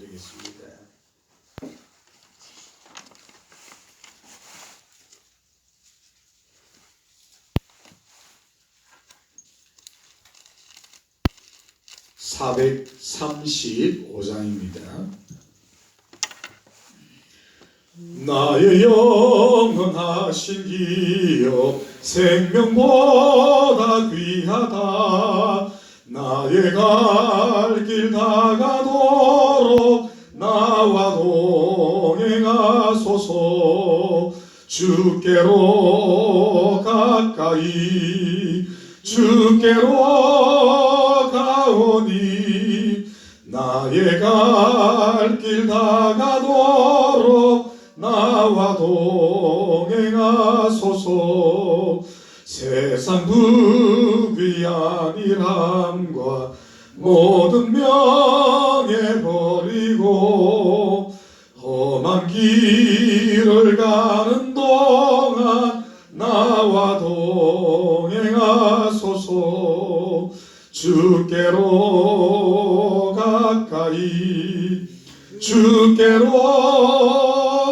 드리겠습니다. (435장입니다) 나의 영원하신 기업 생명보다 귀하다. 나의 갈 길 다가도록 나와 동행하소서. 주께로 가까이 주께로 가오니 나의 갈 길 다가도록 나와 동행하소서. 세상 부귀한 일함과 모든 명예 버리고 험한 길을 가는 동안 나와 동행하소서. 주께로 가까이 주께로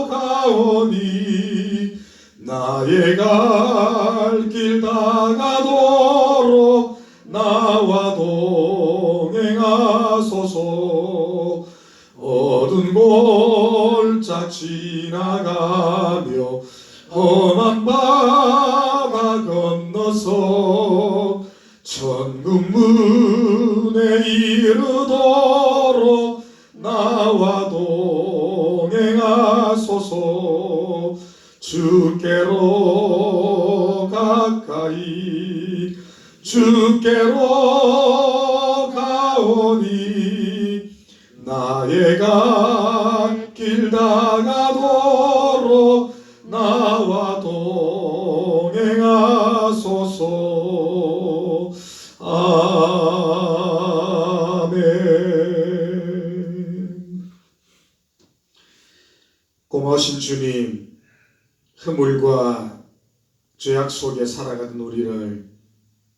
가오니 나의 갈 길 다가도록 나와 동행하소서. 어두운 골짜 지나가며 험한 바다 건너서 천국 문에 이르도록 나와 동행하소서. 주께로 가까이 주께로 가오니 나의 갈 길 다가도록 나와 동행하소서. 아멘. 고마우신 주님, 허물과 죄악 속에 살아가던 우리를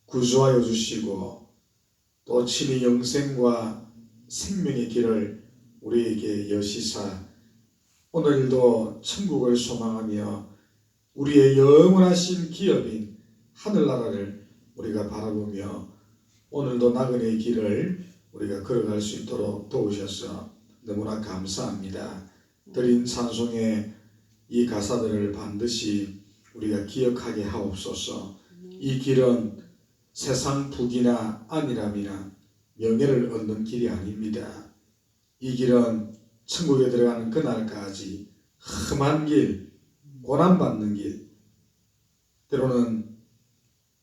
구주하여 주시고 또 친히 영생과 생명의 길을 우리에게 여시사 오늘도 천국을 소망하며 우리의 영원하신 기업인 하늘나라를 우리가 바라보며 오늘도 나그네의 길을 우리가 걸어갈 수 있도록 도우셔서 너무나 감사합니다. 드린 찬송의 이 가사들을 반드시 우리가 기억하게 하옵소서. 이 길은 세상 부귀나 안일함이나 명예를 얻는 길이 아닙니다. 이 길은 천국에 들어가는 그날까지 험한 길, 고난받는 길, 때로는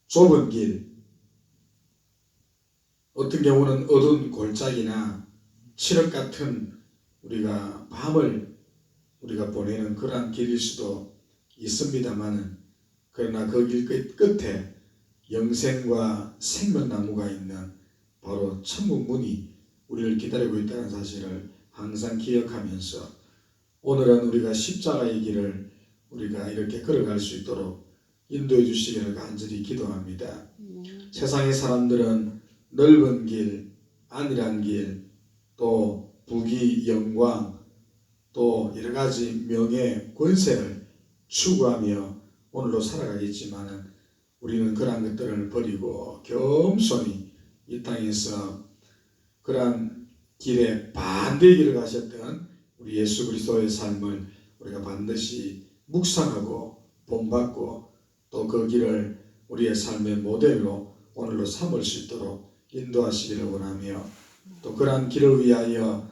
좁은 길, 어떤 경우는 어두운 골짜기나 칠흑 같은 우리가 밤을 우리가 보내는 그러한 길일 수도 있습니다만은, 그러나 그 길 끝에 영생과 생명나무가 있는 바로 천국 문이 우리를 기다리고 있다는 사실을 항상 기억하면서 오늘은 우리가 십자가의 길을 우리가 이렇게 걸어갈 수 있도록 인도해 주시기를 간절히 기도합니다. 세상의 사람들은 넓은 길, 안일한 길, 또 부귀, 영광, 또 여러 가지 명예, 권세를 추구하며 오늘도 살아가겠지만은 우리는 그러한 것들을 버리고 겸손히 이 땅에서 그러한 길에 반대의 길을 가셨던 우리 예수 그리스도의 삶을 우리가 반드시 묵상하고 본받고 또 그 길을 우리의 삶의 모델로 오늘도 삼을 수 있도록 인도하시기를 원하며, 또 그러한 길을 위하여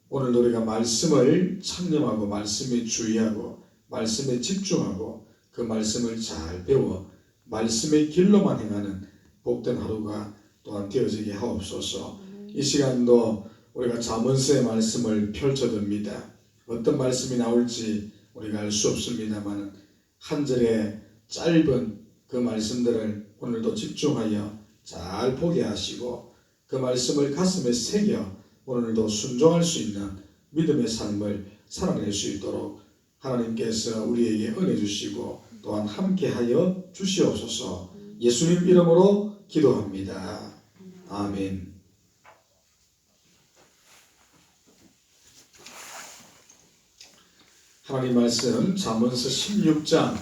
오늘도 우리가 말씀을 창념하고 말씀에 주의하고 말씀에 집중하고 그 말씀을 잘 배워 말씀의 길로만 행하는 복된 하루가 또한 되어지게 하옵소서. 이 시간도 우리가 잠언서의 말씀을 펼쳐듭니다. 어떤 말씀이 나올지 우리가 알 수 없습니다만 한 절의 짧은 그 말씀들을 오늘도 집중하여 잘 보게 하시고 그 말씀을 가슴에 새겨 오늘도 순종할 수 있는 믿음의 삶을 살아낼 수 있도록 하나님께서 우리에게 은혜 주시고 또한 함께하여 주시옵소서. 예수님 이름으로 기도합니다. 아멘. 하나님 말씀 잠언서 16장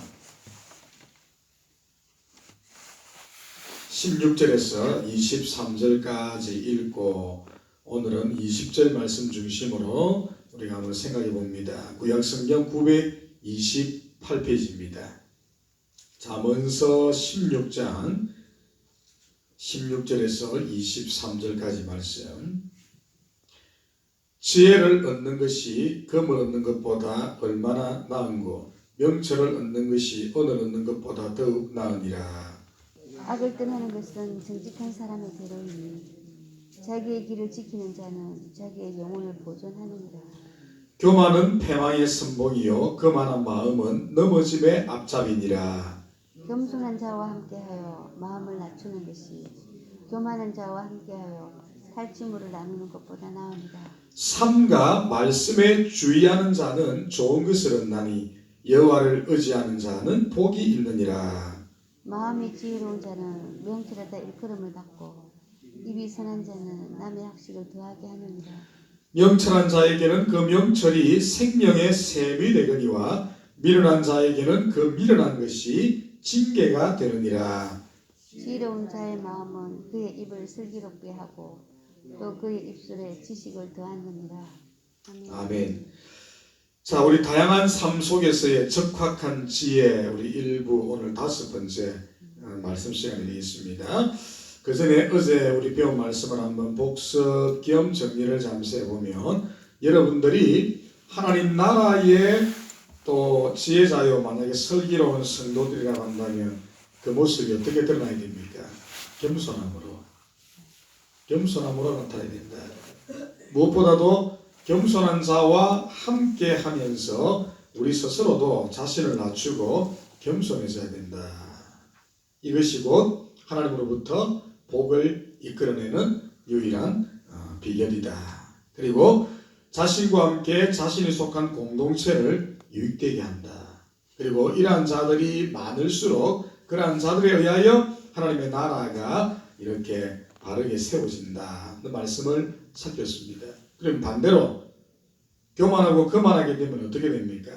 16절에서 23절까지 읽고 오늘은 20절 말씀 중심으로 우리가 한번 생각해 봅니다. 구약성경 928페이지입니다. 잠언서 16장 16절에서 23절까지 말씀. 지혜를 얻는 것이 금을 얻는 것보다 얼마나 나은고 명철을 얻는 것이 은을 얻는 것보다 더욱 나으니라. 악을 떠나는 것은 정직한 사람의 대로이니 자기의 길을 지키는 자는 자기의 영혼을 보존하느니라. 교만은 패망의 선봉이요 거만한 마음은 넘어짐의 앞잡이니라. 겸손한 자와 함께하여 마음을 낮추는 것이 교만한 자와 함께하여 탈취물을 나누는 것보다 나으니라. 삼가 말씀에 주의하는 자는 좋은 것을 얻나니 여호와를 의지하는 자는 복이 있느니라. 마음이 지혜로운 자는 명철하다 일컬음을 받고 입이 선한 자는 남의 학식을 더하게 하느니라. 명철한 자에게는 그 명철이 생명의 샘이 되거니와 미련한 자에게는 그 미련한 것이 징계가 되느니라. 지혜로운 자의 마음은 그의 입을 슬기롭게 하고 또 그의 입술에 지식을 더하느니라. 아멘. 자, 우리 다양한 삶 속에서의 적확한 지혜, 우리 일부 오늘 5번째 말씀 시간이 되겠습니다. 그 전에 어제 우리 배운 말씀을 한번 복습 겸 정리를 잠시 해보면, 여러분들이 하나님 나라의 또 지혜자요, 만약에 슬기로운 성도들이라고 한다면 그 모습이 어떻게 드러나야 됩니까? 겸손함으로 나타나야 된다. 무엇보다도 겸손한 자와 함께 하면서 우리 스스로도 자신을 낮추고 겸손해져야 된다. 이것이 곧 하나님으로부터 복을 이끌어내는 유일한 비결이다. 그리고 자신과 함께 자신이 속한 공동체를 유익되게 한다. 그리고 이러한 자들이 많을수록 그러한 자들에 의하여 하나님의 나라가 이렇게 바르게 세워진다. 그 말씀을 살폈습니다. 그럼 반대로 교만하고 거만하게 되면 어떻게 됩니까?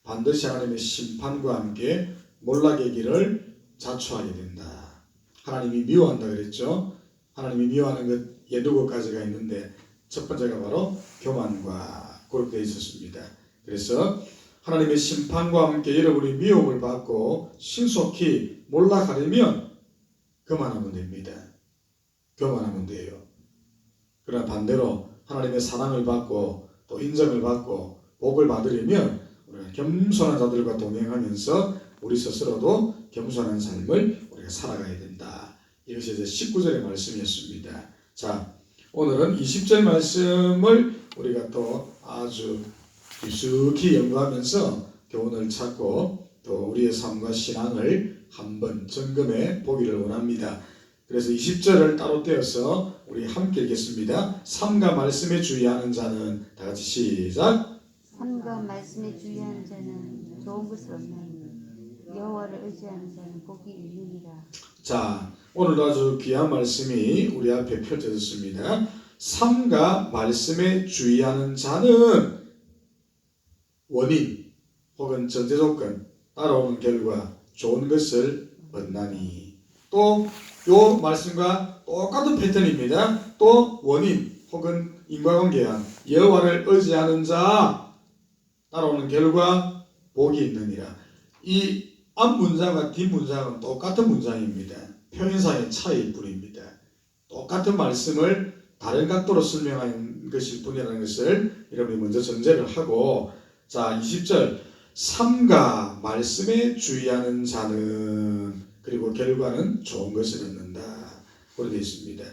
반드시 하나님의 심판과 함께 몰락의 길을 자초하게 된다. 하나님이 미워한다 그랬죠? 하나님이 미워하는 것 8가지가 있는데 첫 번째가 바로 교만과 그렇게 되어 있었습니다. 그래서 하나님의 심판과 함께 여러분이 미움을 받고 신속히 몰락하려면 교만하면 됩니다. 교만하면 돼요. 그러나 반대로 하나님의 사랑을 받고 또 인정을 받고 복을 받으려면 우리가 겸손한 자들과 동행하면서 우리 스스로도 겸손한 삶을 우리가 살아가야 된다. 이것이 이제 19절의 말씀이었습니다. 자, 오늘은 20절 말씀을 우리가 또 아주 깊숙이 연구하면서 교훈을 찾고 또 우리의 삶과 신앙을 한번 점검해 보기를 원합니다. 그래서 20절을 따로 떼어서 우리 함께 읽겠습니다. 삼가 말씀에 주의하는 자는 다 같이 시작. 삼가 말씀에 주의하는 자는 좋은 것을 얻나니 여호와를 의지하는 자는 복이 있느니라. 자, 오늘도 아주 귀한 말씀이 우리 앞에 펼쳐졌습니다. 삼가 말씀에 주의하는 자는 원인 혹은 전제조건 따라오는 결과 좋은 것을 얻나니. 또 요 말씀과 똑같은 패턴입니다. 또 원인 혹은 인과관계한 여호와를 의지하는 자 따라오는 결과 복이 있느니라. 이 앞 문장과 뒷 문장은 똑같은 문장입니다. 표현상의 차이일 뿐입니다. 똑같은 말씀을 다른 각도로 설명한 것일 뿐이라는 것을 여러분이 먼저 전제를 하고, 자 20절 삼가 말씀에 주의하는 자는 그리고 결과는 좋은 것을 얻는다. 그렇게 되어 있습니다.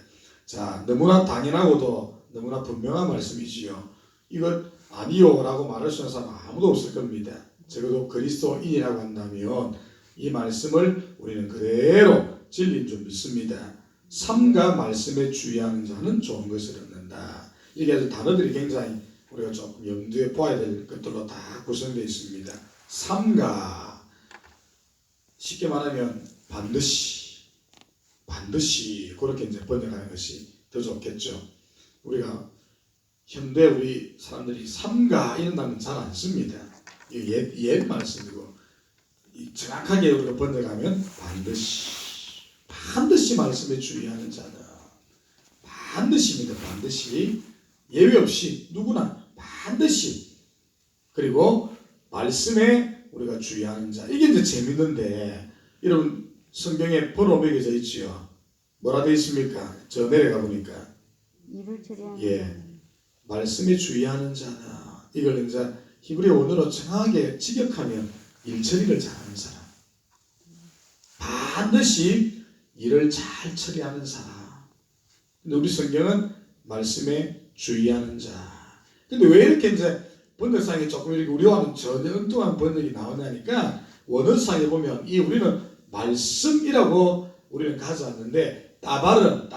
자, 너무나 당연하고도 너무나 분명한 말씀이지요. 이것 아니요 라고 말할 수 있는 사람 아무도 없을 겁니다. 적어도 그리스도인이라고 한다면 이 말씀을 우리는 그대로 진리인 줄 믿습니다. 삼가 말씀에 주의하는 자는 좋은 것을 얻는다. 이게 아주 단어들이 굉장히 우리가 조금 염두에 봐야 될 것들로 다 구성되어 있습니다. 삼가, 쉽게 말하면 반드시 그렇게 이제 번역하는 것이 더 좋겠죠. 우리가 현대 우리 사람들이 삼가 이런 단어는 잘 안 씁니다. 옛 말씀이고 정확하게 우리가 번역하면 반드시 말씀에 주의하는 자다. 반드시입니다. 반드시 예외 없이 누구나 반드시. 그리고 말씀에 우리가 주의하는 자. 이게 이제 재밌는데 여러분 성경에 번호 매겨져 있지요. 뭐라 되어 있습니까? 저 내려가 보니까 일을 처리하는 예, 말씀에 주의하는 자다. 이걸 이제 히브리어 원어로 정확하게 직역하면 일처리를 잘하는 사람. 반드시 일을 잘 처리하는 사람. 근데 우리 성경은 말씀에 주의하는 자. 근데 왜 이렇게 이제 번역상에 조금 이렇게 우리와는 전혀 엉뚱한 번역이 나오냐니까 원어상에 보면 이 우리는 말씀이라고 우리는 가져왔는데 따바르라는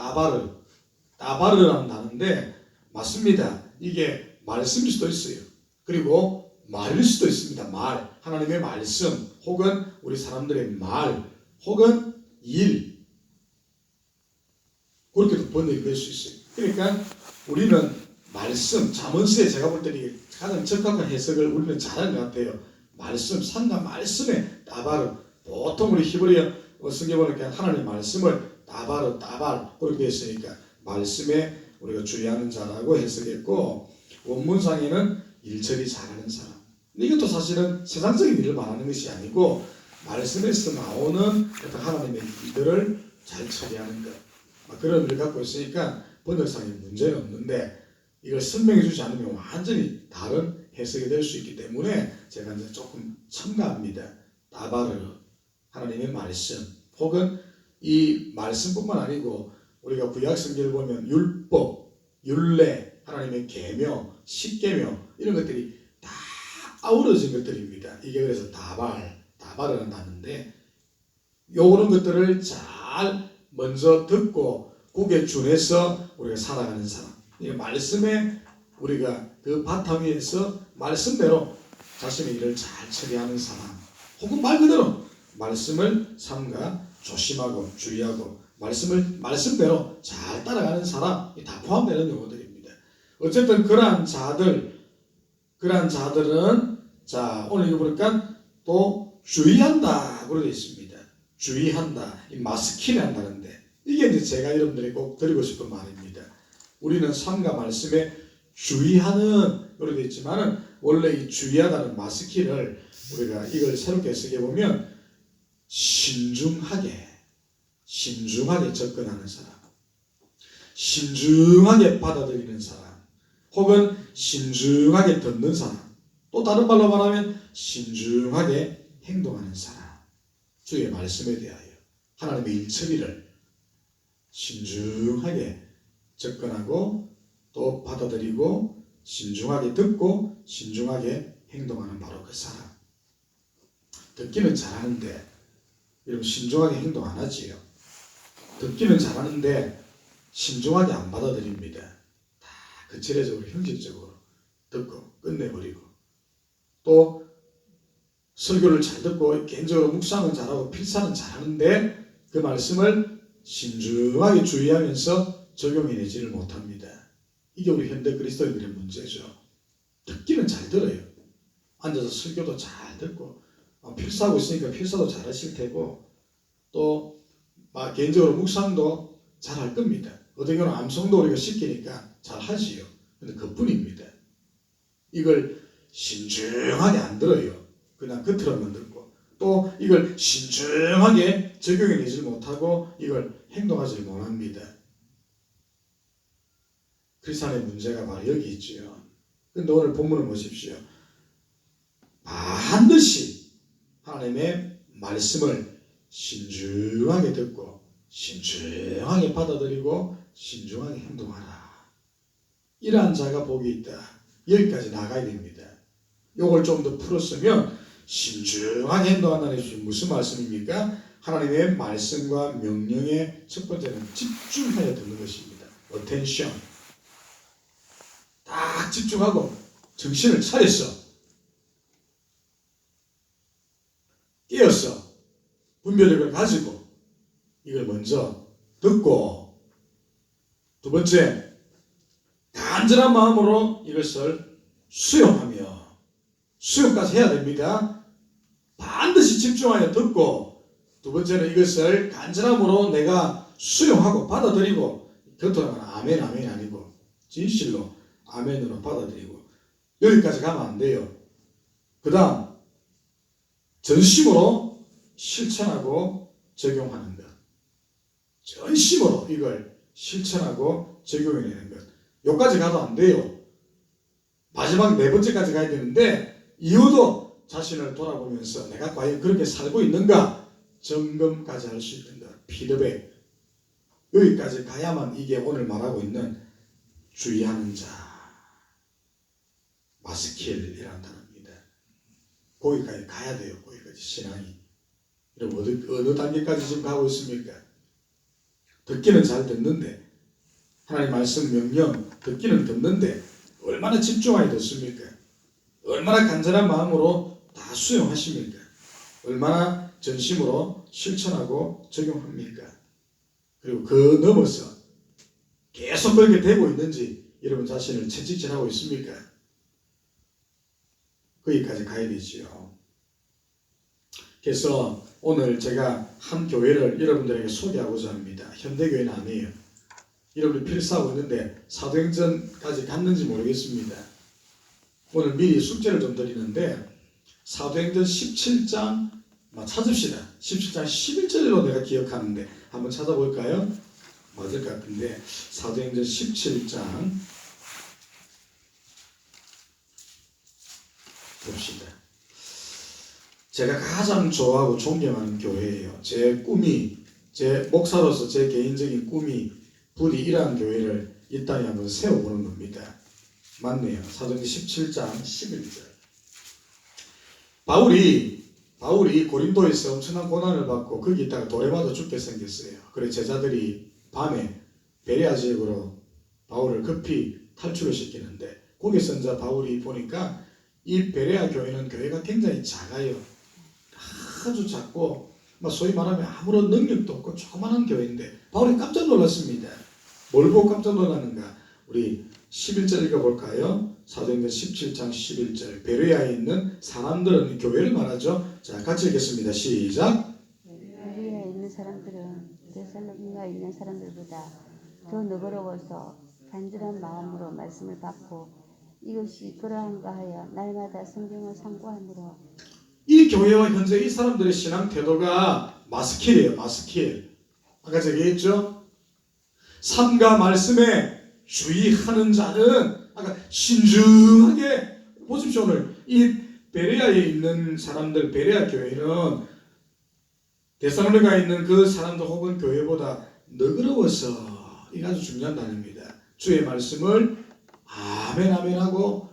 단어인데 맞습니다. 이게 말씀일 수도 있어요. 그리고 말일 수도 있습니다. 말, 하나님의 말씀 혹은 우리 사람들의 말 혹은 일 그렇게도 번역이 될 수 있어요. 그러니까 우리는 말씀, 잠언서에 제가 볼 때는 가장 적합한 해석을 우리는 잘하는 것 같아요. 말씀, 상가 말씀에 따바르. 보통 우리 히브리어 성경 보니까 하나님의 말씀을 따바르 그렇게 되어 있으니까 말씀에 우리가 주의하는 자라고 해석했고 원문상에는 일처리 잘하는 사람. 이것도 사실은 세상적인 일을 말하는 것이 아니고 말씀에서 나오는 어떤 하나님의 일들을 잘 처리하는 것. 그런 의미를 갖고 있으니까 번역상에 문제는 없는데 이걸 설명해 주지 않으면 완전히 다른 해석이 될 수 있기 때문에 제가 이제 조금 첨가합니다. 따바르, 하나님의 말씀 혹은 이 말씀뿐만 아니고 우리가 구약 성경을 보면 율법, 율례, 하나님의 계명, 십계명 이런 것들이 다 아우러진 것들입니다. 이게 그래서 다발이라는 단어인데 요런 것들을 잘 먼저 듣고 국에 준해서 우리가 살아가는 사람. 이 말씀에 우리가 그 바탕 위에서 말씀대로 자신의 일을 잘 처리하는 사람. 혹은 말 그대로 말씀을 삼가 조심하고 주의하고 말씀대로 잘 따라가는 사람이 다 포함되는 용어들입니다. 어쨌든 그러한 자들은 자 오늘 이거 보니까 또 주의한다 그러고 있습니다. 주의한다. 이 마스키를 한다는데 이게 이제 제가 여러분들이 꼭 드리고 싶은 말입니다. 우리는 삶과 말씀에 주의하는 그러고 있지만은 원래 이 주의하다는 마스키를 우리가 이걸 새롭게 쓰게 보면 신중하게 접근하는 사람, 신중하게 받아들이는 사람, 혹은 신중하게 듣는 사람, 또 다른 말로 말하면 신중하게 행동하는 사람. 주의 말씀에 대하여 하나님의 일처리를 신중하게 접근하고 또 받아들이고 신중하게 듣고 신중하게 행동하는 바로 그 사람. 듣기는 잘하는데 여러분 신중하게 행동 안 하지요. 듣기는 잘하는데 신중하게 안 받아들입니다. 다 거칠해적으로 형식적으로 듣고 끝내버리고 또 설교를 잘 듣고 개인적으로 묵상은 잘하고 필사는 잘하는데 그 말씀을 신중하게 주의하면서 적용해내지를 못합니다. 이게 우리 현대 그리스도인들의 문제죠. 듣기는 잘 들어요. 앉아서 설교도 잘 듣고 필사하고 있으니까 필사도 잘하실 테고 또 개인적으로 묵상도 잘 할 겁니다. 어떤 경우는 암송도 우리가 시키니까 잘 하지요. 근데 그뿐입니다. 이걸 신중하게 안 들어요. 그냥 겉으로만 듣고 또 이걸 신중하게 적용해내지 못하고 이걸 행동하지 못합니다. 크리스찬의 문제가 바로 여기 있지요. 근데 오늘 본문을 보십시오. 반드시 하나님의 말씀을 신중하게 듣고 신중하게 받아들이고 신중하게 행동하라. 이러한 자가 복이 있다. 여기까지 나가야 됩니다. 이걸 좀 더 풀었으면 신중하게 행동한다는 것이 무슨 말씀입니까? 하나님의 말씀과 명령의 첫 번째는 집중하여 듣는 것입니다. attention. 딱 집중하고 정신을 차렸어. 깨었어. 분별력을 가지고 이걸 먼저 듣고 두 번째 간절한 마음으로 이것을 수용하며 수용까지 해야 됩니다. 반드시 집중하여 듣고, 두 번째는 이것을 간절함으로 내가 수용하고 받아들이고, 겉으로 말하면 아멘 아멘이 아니고 진실로 아멘으로 받아들이고, 여기까지 가면 안 돼요. 그 다음 전심으로 실천하고 적용하는 것. 전심으로 이걸 실천하고 적용해내는 것. 여기까지 가도 안 돼요. 마지막 네 번째까지 가야 되는데, 이후도 자신을 돌아보면서 내가 과연 그렇게 살고 있는가 점검까지 할 수 있는 것. 피드백. 여기까지 가야만 이게 오늘 말하고 있는 주의하는 자, 마스킬이라는 단어입니다. 거기까지 가야 돼요. 거기까지 신앙이. 여러분 어느 단계까지 지금 가고 있습니까? 듣기는 잘 듣는데, 하나님 말씀 명령 듣기는 듣는데 얼마나 집중하게 듣습니까? 얼마나 간절한 마음으로 다 수용하십니까? 얼마나 전심으로 실천하고 적용합니까? 그리고 그 넘어서 계속 그렇게 되고 있는지 여러분 자신을 채찍질하고 있습니까? 거기까지 가야 되지요. 그래서 오늘 제가 한 교회를 여러분들에게 소개하고자 합니다. 현대교회는 아니에요. 여러분이 필사하고 있는데 사도행전까지 갔는지 모르겠습니다. 오늘 미리 숙제를 좀 드리는데, 사도행전 17장 찾읍시다. 17장 11절로 내가 기억하는데 한번 찾아볼까요? 맞을 것 같은데, 사도행전 17장 봅시다. 제가 가장 좋아하고 존경하는 교회예요. 제 꿈이, 제 목사로서 제 개인적인 꿈이 부디 이러한 교회를 이 땅에 한번 세워보는 겁니다. 맞네요. 사도행전 17장 11절. 바울이 고린도에서 엄청난 고난을 받고 거기 있다가 돌에 맞아 죽게 생겼어요. 그래 제자들이 밤에 베레아 지역으로 바울을 급히 탈출을 시키는데, 거기서 이제 바울이 보니까 이 베레아 교회는 교회가 굉장히 작아요. 아주 작고 소위 말하면 아무런 능력도 없고 조그만한 교회인데 바울이 깜짝 놀랐습니다. 뭘 보고 깜짝 놀랐는가? 우리 11절 읽어볼까요? 사도행전 17장 11절. 베레아에 있는 사람들은 교회를 말하죠. 자, 같이 읽겠습니다. 시작. 베레아에 있는 사람들은 데살로니가에 있는 사람들보다 더 너그러워서 간절한 마음으로 말씀을 받고 이것이 그러한가 하여 날마다 성경을 상고하므로. 이 교회와 현재 이 사람들의 신앙 태도가 마스킬이에요. 마스킬. 아까 제가 얘기했죠? 삶과 말씀에 주의하는 자는 아까 신중하게 보십시오. 오늘 이 베레아에 있는 사람들, 베레아 교회는 데살로니가에 있는 그 사람들 혹은 교회보다 너그러워서, 이게 아주 중요한 단어입니다. 주의 말씀을 아멘 아멘 하고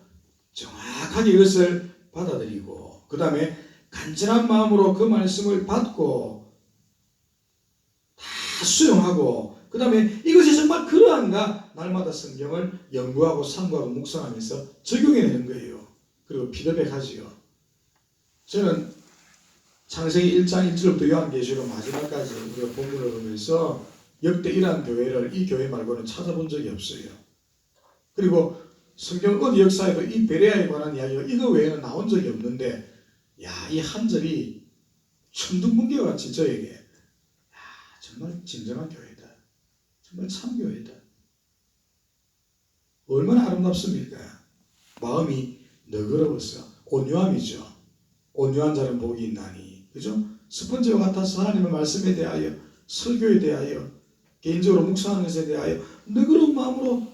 정확하게 이것을 받아들이고, 그 다음에 간절한 마음으로 그 말씀을 받고 다 수용하고, 그 다음에 이것이 정말 그러한가 날마다 성경을 연구하고 상고하고 묵상하면서 적용해내는 거예요. 그리고 피드백하지요. 저는 창세기 1장 1절부터 요한계시록 마지막까지 우리가 본문을 보면서 역대 이러한 교회를 이 교회 말고는 찾아본 적이 없어요. 그리고 성경 어디 역사에도 이 베레아에 관한 이야기가 이거 외에는 나온 적이 없는데, 이 한 절이 천둥번개와 같이 저에게 정말 진정한 교회다. 정말 참 교회다. 얼마나 아름답습니까? 마음이 너그러워서, 온유함이죠. 온유한 자는 복이 있나니. 그죠? 스펀지와 같아서 하나님의 말씀에 대하여, 설교에 대하여, 개인적으로 묵상하는 것에 대하여 너그러운 마음으로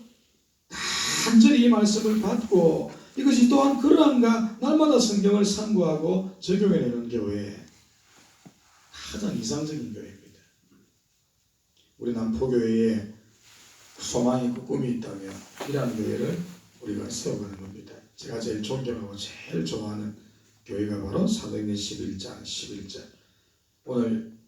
간절히 이 말씀을 받고, 이것이 또한 그러한가 날마다 성경을 상고하고 적용해내는 교회, 가장 이상적인 교회입니다. 우리 남포교회에 소망이 있고 꿈이 있다면 이러한 교회를 우리가 세워가는 겁니다. 제가 제일 존경하고 제일 좋아하는 교회가 바로 사도행전 11장 11절. 오늘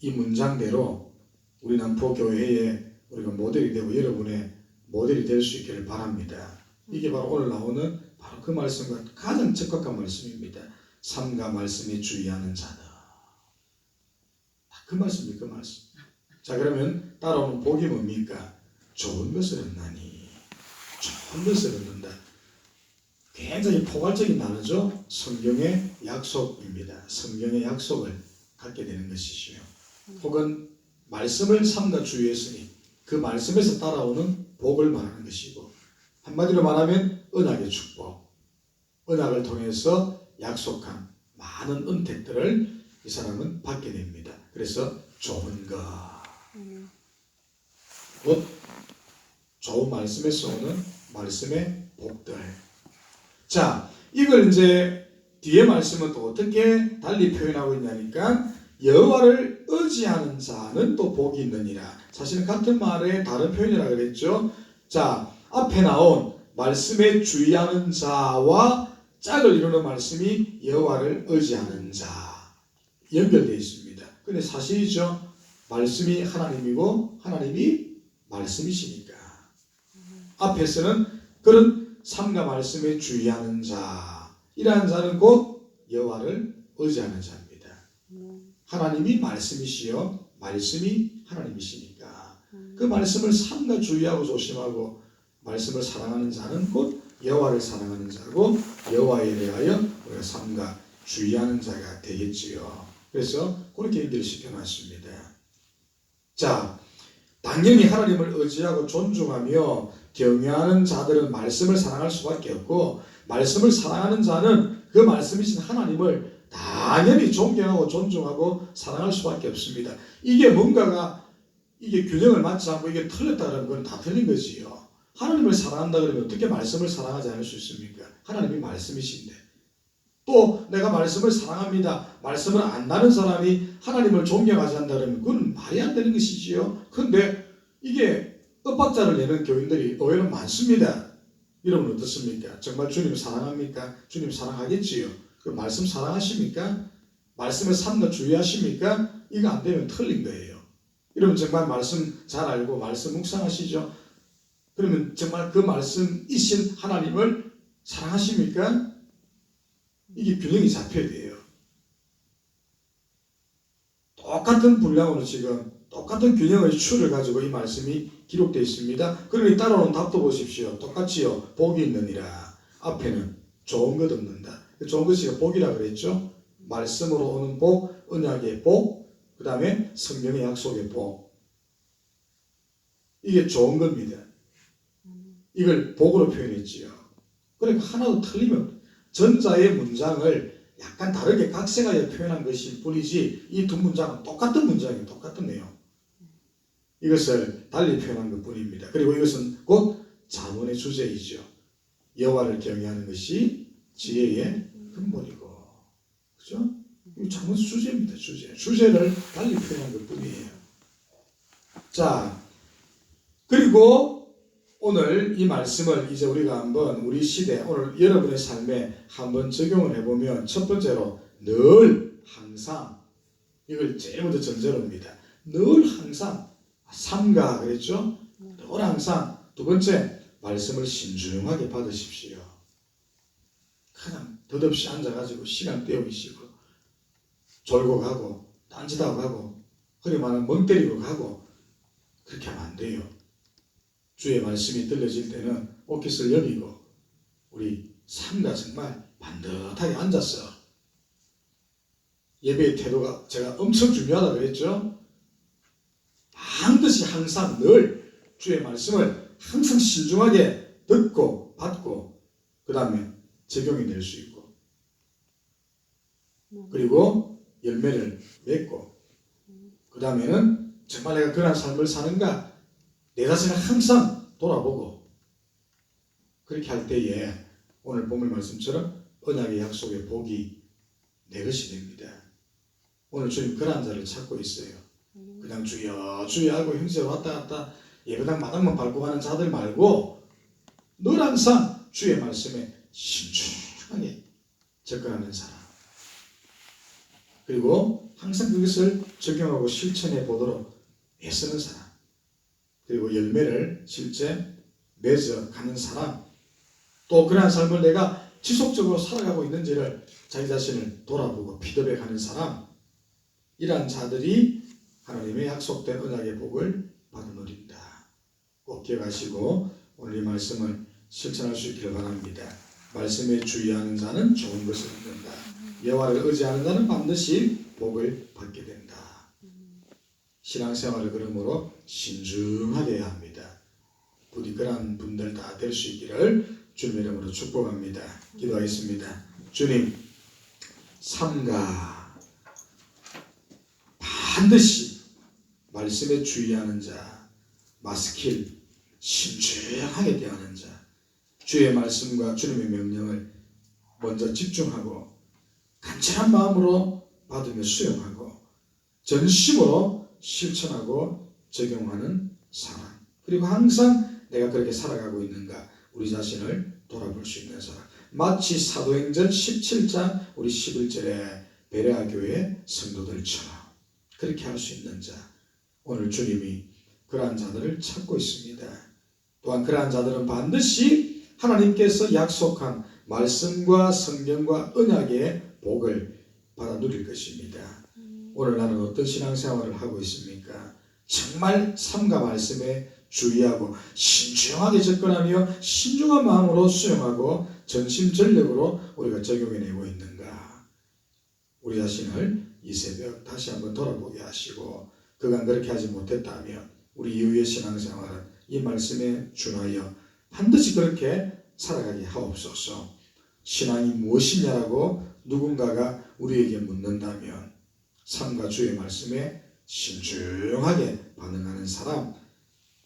이 문장대로 우리 남포교회에 우리가 모델이 되고 여러분의 모델이 될 수 있기를 바랍니다. 이게 바로 오늘 나오는 바로 그 말씀과 가장 적합한 말씀입니다. 삶과 말씀에 주의하는 자다. 그 말씀입니다. 그 말씀. 자, 그러면 따라오는 복이 뭡니까? 좋은 것을 얻나니. 좋은 것을 얻는다. 굉장히 포괄적인 단어죠. 성경의 약속입니다. 성경의 약속을 갖게 되는 것이지요. 혹은 말씀을 삼가 주의했으니 그 말씀에서 따라오는 복을 말하는 것이고, 한마디로 말하면 언약의 축복, 언약을 통해서 약속한 많은 은택들을 이 사람은 받게 됩니다. 그래서 좋은 것, 곧 좋은 말씀에서 오는 말씀의 복들. 자, 이걸 이제 뒤에 말씀은 또 어떻게 달리 표현하고 있냐니까, 여호와를 의지하는 자는 또 복이 있느니라. 사실은 같은 말에 다른 표현이라 그랬죠. 자, 앞에 나온 말씀에 주의하는 자와 짝을 이루는 말씀이 여호와를 의지하는 자 연결되어 있습니다. 근데 사실이죠. 말씀이 하나님이고 하나님이 말씀이시니까. 앞에서는 그런 삼가 말씀에 주의하는 자, 이러한 자는 곧 여호와를 의지하는 자입니다. 하나님이 말씀이시요 말씀이 하나님이시니까 그 말씀을 삼가 주의하고 조심하고 말씀을 사랑하는 자는 곧 여호와를 사랑하는 자고 여호와에 대하여 우리가 삼가 주의하는 자가 되겠지요. 그래서 그렇게 연결시켜 놨습니다. 자, 당연히 하나님을 의지하고 존중하며 경외하는 자들은 말씀을 사랑할 수밖에 없고, 말씀을 사랑하는 자는 그 말씀이신 하나님을 당연히 존경하고 존중하고 사랑할 수밖에 없습니다. 이게 뭔가가 이게 균형을 맞지 않고 이게 틀렸다 그러면 그건 다 틀린 거지요. 하나님을 사랑한다 그러면 어떻게 말씀을 사랑하지 않을 수 있습니까? 하나님이 말씀이신데. 또 내가 말씀을 사랑합니다. 말씀을 안다는 사람이 하나님을 존경하지 않는다 그러면 그건 말이 안 되는 것이지요. 그런데 이게 엇박자를 내는 교인들이 의외로 많습니다. 여러분 어떻습니까? 정말 주님 사랑합니까? 주님 사랑하겠지요. 그 말씀 사랑하십니까? 말씀을 삼가 주의하십니까? 이거 안 되면 틀린 거예요. 여러분 정말 말씀 잘 알고 말씀 묵상하시죠? 그러면 정말 그 말씀이신 하나님을 사랑하십니까? 이게 균형이 잡혀야 돼요. 똑같은 분량으로 지금 똑같은 균형의 추를 가지고 이 말씀이 기록되어 있습니다. 그러니 따라오는 답도 보십시오. 똑같이요. 복이 있느니라. 앞에는 좋은 것 얻는다. 좋은 것이 복이라 그랬죠. 말씀으로 오는 복, 언약의 복, 그 다음에 성경의 약속의 복. 이게 좋은 겁니다. 이걸 복으로 표현했지요. 그러니까 하나도 틀리면 전자의 문장을 약간 다르게 각색하여 표현한 것일 뿐이지 이 두 문장은 똑같은 문장이에요. 똑같은 내용. 이것을 달리 표현한 것 뿐입니다. 그리고 이것은 곧 자문의 주제이죠. 여호와를 경외하는 것이 지혜의 근본이고, 그죠? 이 자문 주제입니다. 주제를 달리 표현한 것 뿐이에요. 자, 그리고 오늘 이 말씀을 이제 우리가 한번 우리 시대, 오늘 여러분의 삶에 한번 적용을 해보면, 첫 번째로 늘 항상, 이걸 제일 먼저 전제로입니다. 늘 항상 삼가 그랬죠? 늘 항상. 두 번째, 말씀을 신중하게 받으십시오. 그냥 덧없이 앉아가지고 시간 때우시고 졸고 가고 딴짓하고 가고 허리만은 멍 때리고 가고 그렇게 하면 안 돼요. 주의 말씀이 들려질 때는 오깃을 여기고 우리 삼가 정말 반듯하게 앉아서, 예배의 태도가 제가 엄청 중요하다 그랬죠. 반드시 항상 늘 주의 말씀을 항상 신중하게 듣고 받고 그 다음에 적용이 될 수 있고, 그리고 열매를 맺고, 그 다음에는 정말 내가 그런 삶을 사는가 내 자신을 항상 돌아보고, 그렇게 할 때에 오늘 본문 말씀처럼 언약의 약속의 복이 내 것이 됩니다. 오늘 주님 그런 자를 찾고 있어요. 그냥 주여 주여 하고 형제로 왔다 갔다 예배당 마당만 밟고 가는 자들 말고 늘 항상 주의 말씀에 신중하게 접근하는 사람, 그리고 항상 그것을 적용하고 실천해 보도록 애쓰는 사람, 그리고 열매를 실제 맺어가는 사람, 또 그러한 삶을 내가 지속적으로 살아가고 있는지를 자기 자신을 돌아보고 피드백하는 사람, 이러한 자들이 하나님의 약속된 언약의 복을 받아들인다. 꼭 기억하시고 오늘 이 말씀을 실천할 수 있기를 바랍니다. 말씀에 주의하는 자는 좋은 것을 얻는다. 여호와를 의지하는 자는 반드시 복을 받게 된다. 신앙생활을 그러므로 신중하게 해야 합니다. 부디 그러한 분들 다 될 수 있기를 주님의 이름으로 축복합니다. 기도하겠습니다. 주님, 삼가 반드시 말씀에 주의하는 자, 마스킬 신중하게 대하는 자, 주의 말씀과 주님의 명령을 먼저 집중하고 간절한 마음으로 받으며 수용하고 전심으로 실천하고 적용하는 사람, 그리고 항상 내가 그렇게 살아가고 있는가 우리 자신을 돌아볼 수 있는 사람, 마치 사도행전 17장 우리 11절에 베레아 교회 성도들처럼 그렇게 할 수 있는 자, 오늘 주님이 그러한 자들을 찾고 있습니다. 또한 그러한 자들은 반드시 하나님께서 약속한 말씀과 성경과 언약의 복을 받아 누릴 것입니다. 오늘 나는 어떤 신앙생활을 하고 있습니까? 정말 삶과 말씀에 주의하고 신중하게 접근하며 신중한 마음으로 수용하고 전심전력으로 우리가 적용해내고 있는가? 우리 자신을 이 새벽 다시 한번 돌아보게 하시고, 그간 그렇게 하지 못했다면 우리 이후의 신앙생활은 이 말씀에 준하여 반드시 그렇게 살아가게 하옵소서. 신앙이 무엇이냐라고 누군가가 우리에게 묻는다면 삶과 주의 말씀에 신중하게 반응하는 사람,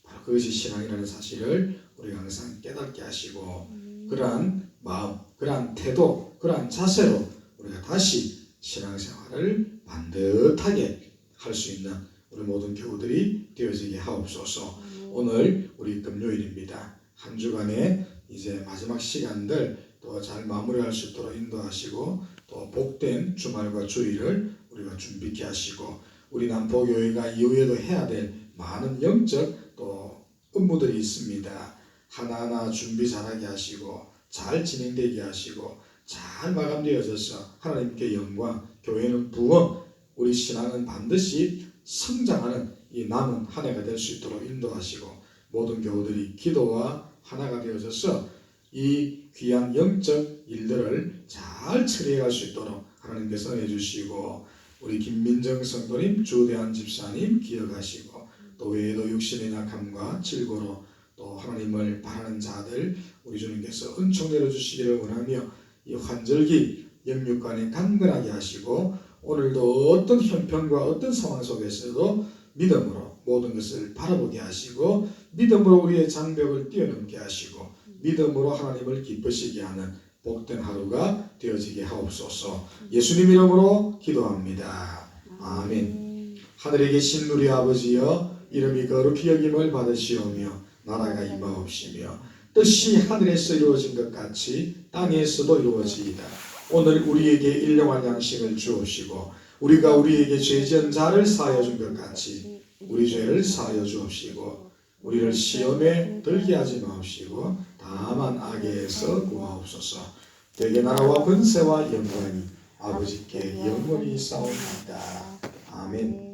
바로 그것이 신앙이라는 사실을 우리가 항상 깨닫게 하시고, 그러한 마음, 그러한 태도, 그러한 자세로 우리가 다시 신앙생활을 반듯하게 할 수 있는 우리 모든 교우들이 되어지게 하옵소서. 오늘 우리 금요일입니다. 한 주간의 이제 마지막 시간들 또 잘 마무리할 수 있도록 인도하시고, 또 복된 주말과 주일을 우리가 준비케 하시고, 우리 남포교회가 이후에도 해야 될 많은 영적 또 업무들이 있습니다. 하나하나 준비 잘하게 하시고 잘 진행되게 하시고 잘 마감되어져서 하나님께 영광, 교회는 부흥, 우리 신앙은 반드시 성장하는 이 남은 한 해가 될 수 있도록 인도하시고, 모든 교우들이 기도와 하나가 되어져서 이 귀한 영적 일들을 잘 처리해 갈 수 있도록 하나님께서 해주시고, 우리 김민정 성도님, 주대한 집사님 기억하시고, 또 외에도 육신의 약함과 질고로 또 하나님을 바라는 자들 우리 주님께서 은총 내려주시기를 원하며, 이 환절기 영육간에 강건하게 하시고, 오늘도 어떤 형편과 어떤 상황 속에서도 믿음으로 모든 것을 바라보게 하시고, 믿음으로 우리의 장벽을 뛰어넘게 하시고, 믿음으로 하나님을 기쁘시게 하는 복된 하루가 되어지게 하옵소서. 예수님 이름으로 기도합니다. 아멘. 하늘에 계신 우리 아버지여, 이름이 거룩히 여김을 받으시오며 나라가 임하옵시며 뜻이 하늘에서 이루어진 것 같이 땅에서도 이루어지이다. 오늘 우리에게 일용할 양식을 주옵시고, 우리가 우리에게 죄지은 자를 사하여 준 것 같이 우리 죄를 사하여 주옵시고, 우리를 시험에 들게 하지 마옵시고 다만 악에서 구하옵소서. 대개 나라와 권세와 영광이 아버지께 영원히 싸웁니다. 아멘.